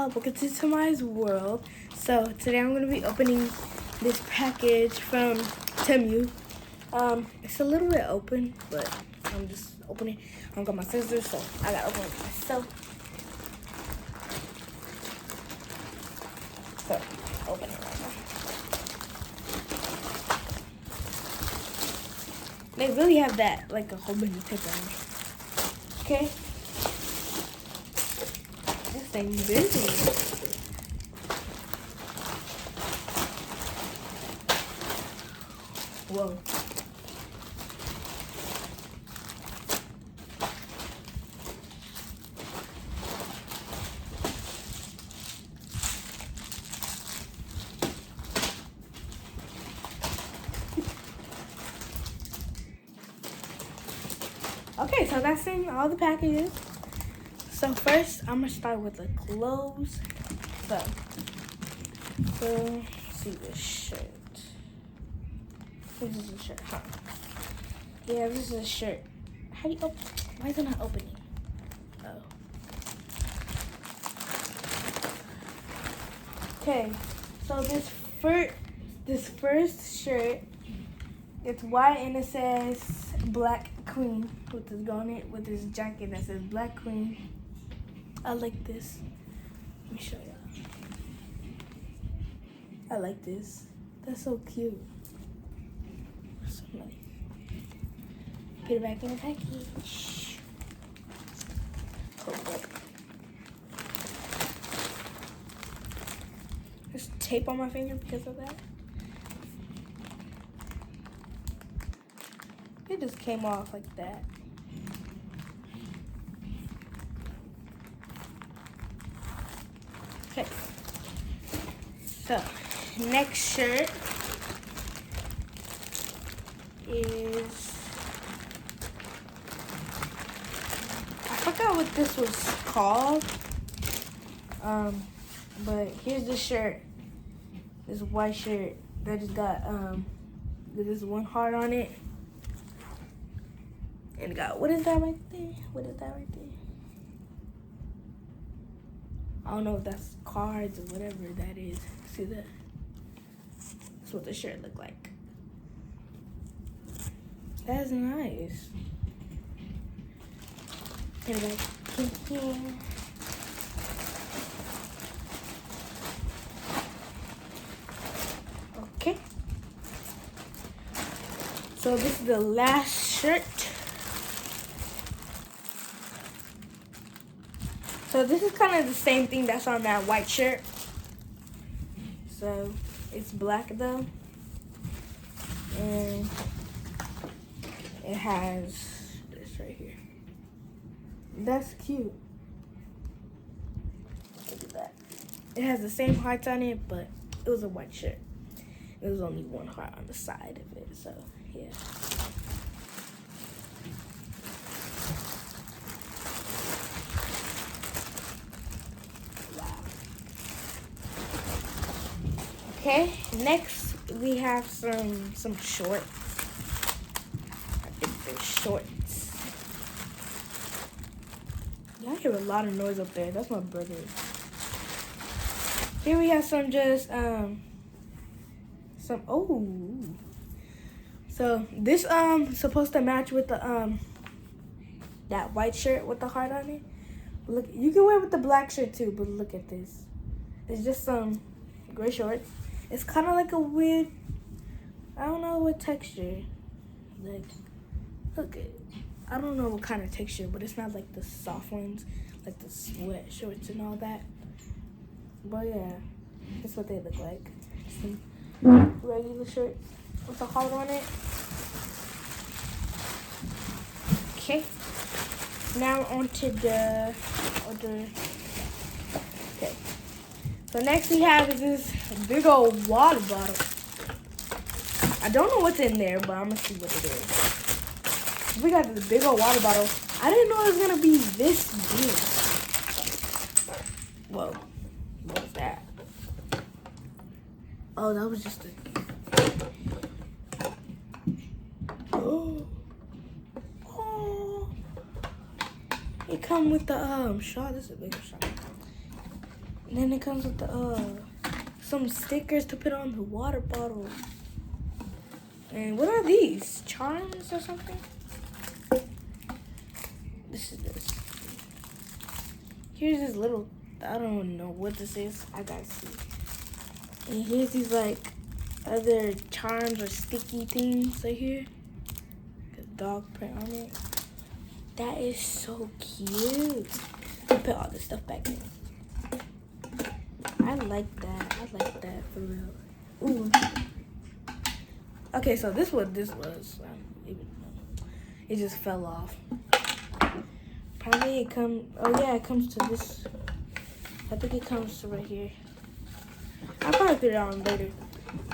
y'all, welcome to Temi's world. So today I'm gonna be opening this package from Temu. It's a little bit open, but I'm just opening. I don't got my scissors, so I gotta open it myself. So open it right now. They really have that, like a whole bunch of tape on it. Okay. This thing busy. Whoa. Okay, so that's in all the packages. So first, I'm gonna start with the clothes. So let's see this shirt. This is a shirt, huh? Yeah, this is a shirt. How do you open? Why is it not opening? Oh. Okay, so this first shirt, it's white and it says Black Queen with this on it with this jacket that says Black Queen. I like this. Let me show y'all. I like this. That's so cute. So nice. Put it back in the package. Oh. There's tape on my finger because of that. It just came off like that. Okay. So, next shirt is, I forgot what this was called. But here's the shirt. This white shirt that just got there's one heart on it. And it got, what is that right there? What is that right there? I don't know if that's cards or whatever that is. See that? That's what the shirt looked like. That's nice. And like here. Okay. So this is the last shirt. So this is kind of the same thing that's on that white shirt. So it's black though. And it has this right here. That's cute. Look at that. It has the same hearts on it, but it was a white shirt. There was only one heart on the side of it, so yeah. Okay, next we have some shorts. I think they're shorts. Y'all hear a lot of noise up there. That's my brother. Here we have some just So this supposed to match with the that white shirt with the heart on it. But look, you can wear it with the black shirt too, but look at this. It's just some gray shorts. It's kind of like a weird, I don't know what texture. Like, look at, I don't know what kind of texture, but it's not like the soft ones, like the sweat shorts and all that. But yeah, that's what they look like. Some regular shirts with a heart on it. Okay, now onto the other. Okay. So next we have is this big old water bottle. I don't know what's in there, but I'm gonna see what it is. We got this big old water bottle. I didn't know it was gonna be this big. Whoa, what was that? Oh, that was just a. Oh. It come with the shot. This is a bigger shot. And then it comes with the some stickers to put on the water bottle. And what are these? Charms or something? This. Here's this little, I don't know what this is. I gotta see. And here's these like other charms or sticky things right here. The dog print on it. That is so cute. I'll put all this stuff back in. I like that. I like that for real. Ooh. Okay, so this is what this was. It just fell off. Probably it comes. Oh yeah, it comes to this. I think it comes to right here. I'll probably put it on later.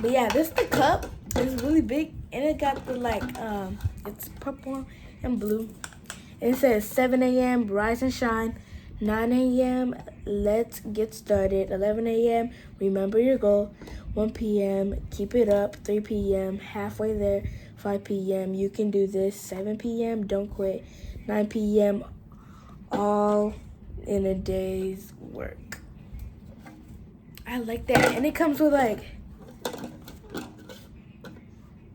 But yeah, this is the cup. It's really big, and it got the like it's purple and blue. And it says 7 a.m. rise and shine. 9 a.m. let's get started. 11 a.m. remember your goal. 1 p.m. keep it up. 3 p.m. halfway there. 5 p.m. you can do this. 7 p.m. don't quit. 9 p.m. all in a day's work. I like that. And it comes with like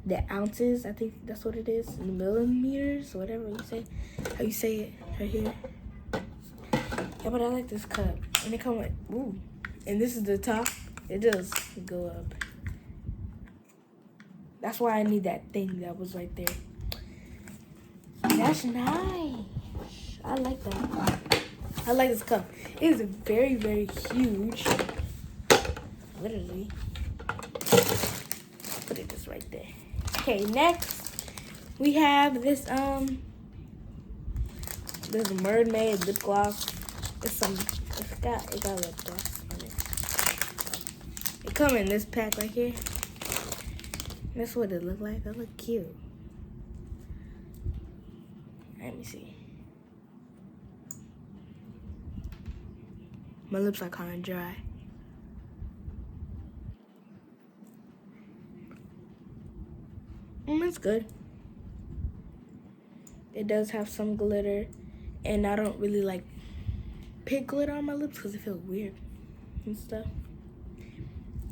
the ounces. I think that's what it is. Millimeters, whatever you say. How you say it right here. Yeah, but I like this cup. And it comes with, ooh. And this is the top. It does go up. That's why I need that thing that was right there. That's nice. I like that. I like this cup. It is very, very huge. Literally. Put it just right there. Okay, next we have this this mermaid lip gloss. It got lip gloss on it. It come in this pack right here. That's what it look like. It look cute. Let me see. My lips are kind of dry. It's good. It does have some glitter, and I don't really like pig glitter on my lips because it feels weird and stuff.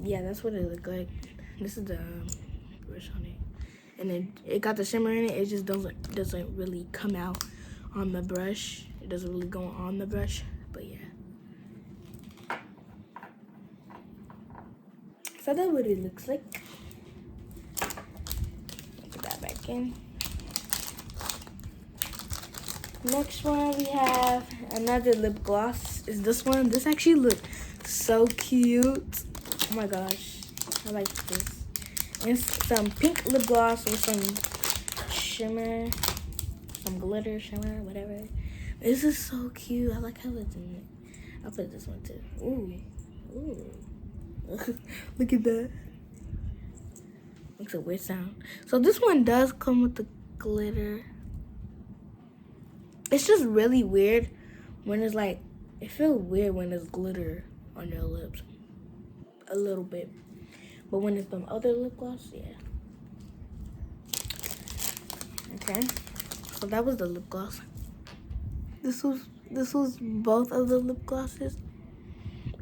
Yeah, that's what it look like. This is the brush on it, and then it got the shimmer in it. It just doesn't really come out on the brush. It doesn't really go on the brush, but yeah. So that's what it looks like. Put that back in. Next one we have another lip gloss. Is this one? This actually looks so cute. Oh my gosh, I like this. It's some pink lip gloss with some shimmer, some glitter, shimmer, whatever. This is so cute. I like how it's in it. I'll put this one too. Ooh, ooh. Look at that. Makes a weird sound. So this one does come with the glitter. It's just really weird when it's like, it feels weird when there's glitter on your lips. A little bit. But when it's some other lip gloss, yeah. Okay. So that was the lip gloss. This was both of the lip glosses.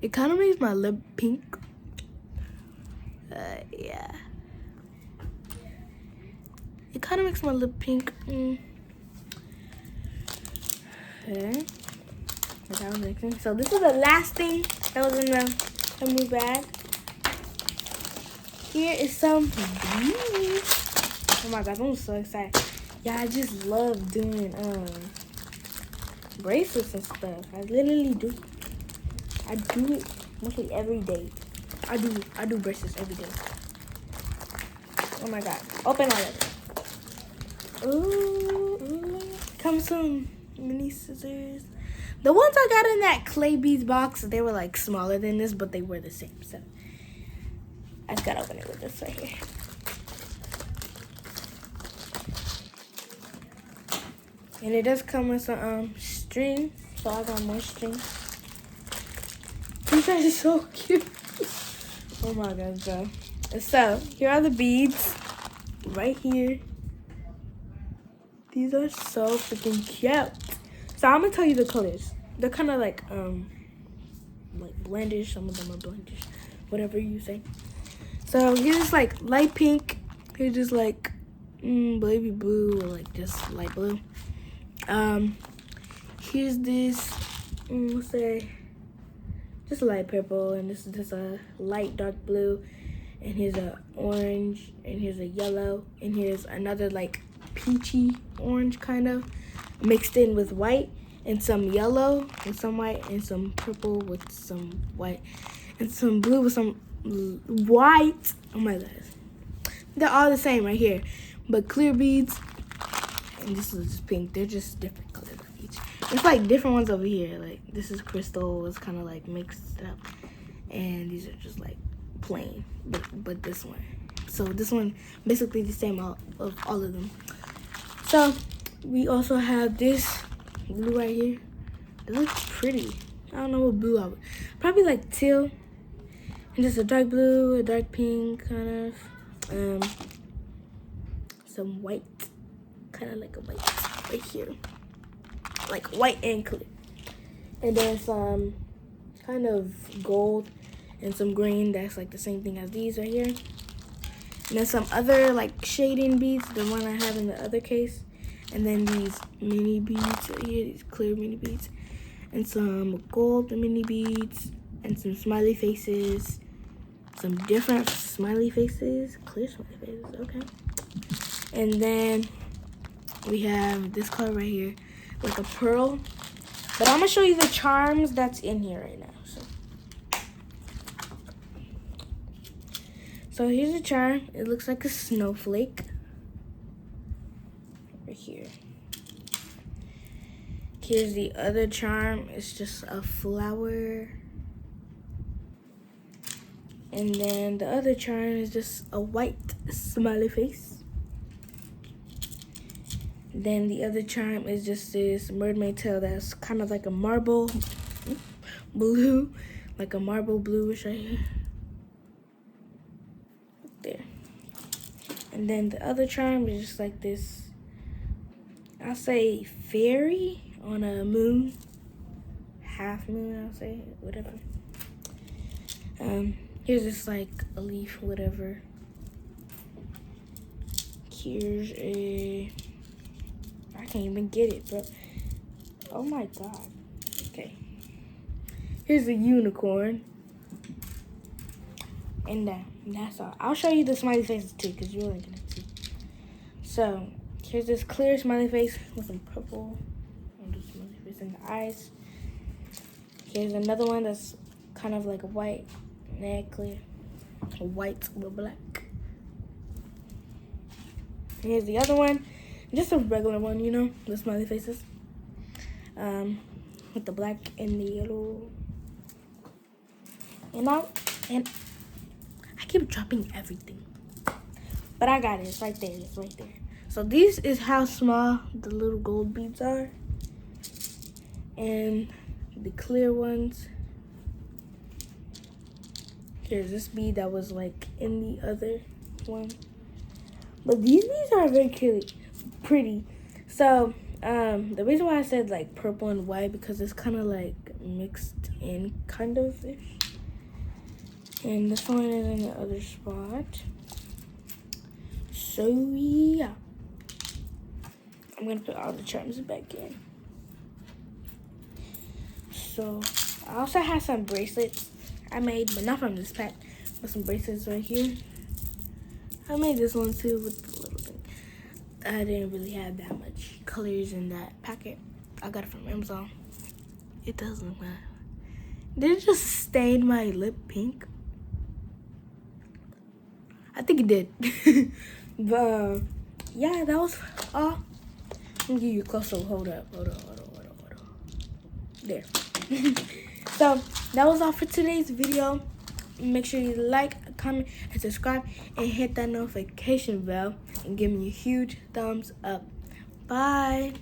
It kind of makes my lip pink. Yeah. It kind of makes my lip pink. Okay. So this is the last thing that was in the Temu bag. Here is some beads. Oh my god, I'm so excited. Yeah, I just love doing bracelets and stuff. I literally do. I do it mostly every day. I do bracelets every day. Oh my god. Open all of it. Ooh. Comes some mini scissors. The ones I got in that clay beads box, they were like smaller than this, but they were the same. So I just gotta open it with this right here. And it does come with some string, so I got more string. These are so cute. Oh my god, bro. So here are the beads right here. These are so freaking cute. So I'm gonna tell you the colors. They're kind of like like blendish, some of them are blendish, whatever you say. So here's just like light pink, here's just like baby blue, or like just light blue. Here's this, let's say, just light purple, and this is just a light dark blue, and here's a orange, and here's a yellow, and here's another like peachy orange kind of mixed in with white, and some yellow with some white, and some purple with some white, and some blue with some white. Oh my god, they're all the same right here, but clear beads, and this is just pink. They're just different colors of each. It's like different ones over here. Like this is crystal, it's kind of like mixed up, and these are just like plain, but this one. So this one basically the same of all of them. So we also have this blue right here. It looks pretty. I don't know what blue I would, probably like teal, and just a dark blue, a dark pink kind of, some white, kind of like a white right here, like white and clear, and then some kind of gold and some green that's like the same thing as these right here. And then some other like shading beads, the one I have in the other case. And then these mini beads right here, these clear mini beads. And some gold mini beads. And some smiley faces. Some different smiley faces. Clear smiley faces, okay. And then we have this color right here, like a pearl. But I'm gonna show you the charms that's in here right now. So here's a charm. It looks like a snowflake. Right here. Here's the other charm. It's just a flower. And then the other charm is just a white smiley face. Then the other charm is just this mermaid tail that's kind of like a marble blue. Like a marble bluish right here. There. And then the other charm is just like this, I'll say fairy on a moon, half moon, I'll say, whatever. Here's just like a leaf, whatever. Here's a, I can't even get it, but oh my god. Okay. Here's a unicorn. And that's all. I'll show you the smiley faces too, because you're only gonna see. So here's this clear smiley face with some purple on the smiley face in the eyes. Here's another one that's kind of like a white, clear, white with black. And here's the other one, just a regular one, you know, the smiley faces, with the black and the yellow. And I keep dropping everything, but I got it. It's right there. It's right there. So this is how small the little gold beads are, and the clear ones. Here's this bead that was like in the other one, but these beads are very pretty. So the reason why I said like purple and white, because it's kind of like mixed in kind of ish. And this one is in the other spot. So yeah, I'm gonna put all the charms back in. So I also have some bracelets I made, but not from this pack, but some bracelets right here. I made this one too with the little thing. I didn't really have that much colors in that packet. I got it from Amazon. It does look bad. Did it just stain my lip pink? I think it did. But yeah, that was all. Let me give you a closer. Hold up. There. So that was all for today's video. Make sure you like, comment, and subscribe, and hit that notification bell, and give me a huge thumbs up. Bye.